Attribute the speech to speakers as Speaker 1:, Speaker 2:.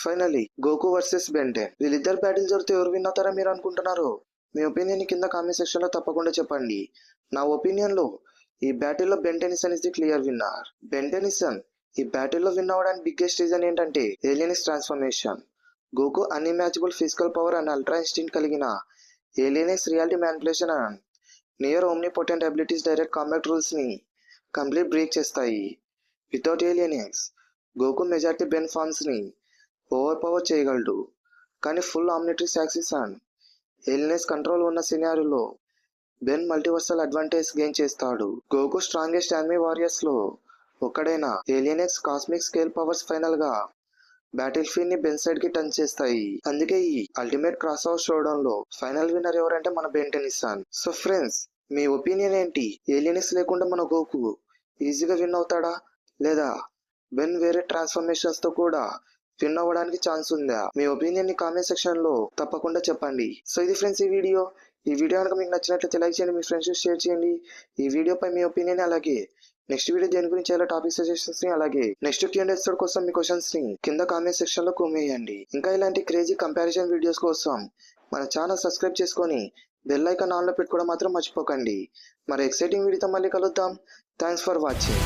Speaker 1: Finally Goku versus Ben ten. వీళ్ళిద్దరు battle జరిగితే ఎవరు విన్ అవుతారా మీరు అనుకుంటున్నారు? మీ ఒపీనియన్ కింద కామెంట్ సెక్షన్ లో తప్పకుండా చెప్పండి. నా ఒపీనియన్ లో ఈ బ్యాటిల్లో Ben Tennyson is the clear winner. Ben Tennyson ఈ బ్యాటిల్లో విన్ అవ్వడానికి బిగ్గెస్ట్ రీజన్ ఏంటంటే Alien X's transformation. Goku unimaginable physical power and ultra instinct కలిగిన Alien X's reality manipulation and near omnipotent abilities direct combat rules ని కంప్లీట్ బ్రేక్ చేస్తాయి. Without Alien X Goku majority Ben forms ని over power చేయగలడు. కానీ full ఆమ్నిట్రిక్స్ axis and ఏలియనిస్ control ఉన్న సినారియోలో Ben multiversal advantage gain చేస్తాడు. గోకు strongest anime warriors లో ఒక్కడైన ఏలియనిక్స్ cosmic scale powers final గా battle field ని బెన్ సైడ్ కి టర్న్ చేస్తాయి. అందుకే ఈ అల్టిమేట్ క్రాస్ ఓవర్ షోడౌన్ లో ఫైనల్ విన్నర్ ఎవరంటే మన బెంటెనిసన్. సో ఫ్రెండ్స్, మీ ఒపీనియన్ ఏంటి? ఏలియనిక్స్ లేకుండా మన గోకు ఈజీగా విన్ అవుతాడా, లేదా బెన్ వేరే ట్రాన్స్ఫర్మేషన్స్ తో కూడా విన్ అవ్వడానికి ఛాన్స్ ఉందా? మీ ఒపీనియన్ ని కామెంట్ సెక్షన్ లో తప్పకుండా చెప్పండి. సో ఇది ఫ్రెండ్స్ ఈ వీడియో కనుక మీకు నచ్చినట్లయితే లైక్ చేయండి, మీ ఫ్రెండ్స్ షేర్ చేయండి. ఈ వీడియోపై మీ ఒపీనియన్, అలాగే నెక్స్ట్ వీడియో దేని గురించి చాలా టాపిక్ సజెషన్స్ ని, అలాగే నెక్స్ట్ Q&A ఎపిసోడ్ కోసం మీ క్వశ్చన్స్ ని కింద కామెంట్ సెక్షన్ లో కొమ్మేయండి. ఇంకా ఇలాంటి క్రేజీ కంపారిజన్ వీడియోస్ కోసం మన ఛానల్ సబ్స్క్రైబ్ చేసుకొని బెల్ ఐకాన్ ఆన్ లో పెట్టుకోవడం మాత్రం మర్చిపోకండి. మరి ఎక్సైటింగ్ వీడియోతో మళ్ళీ కలుద్దాం. Thanks for watching.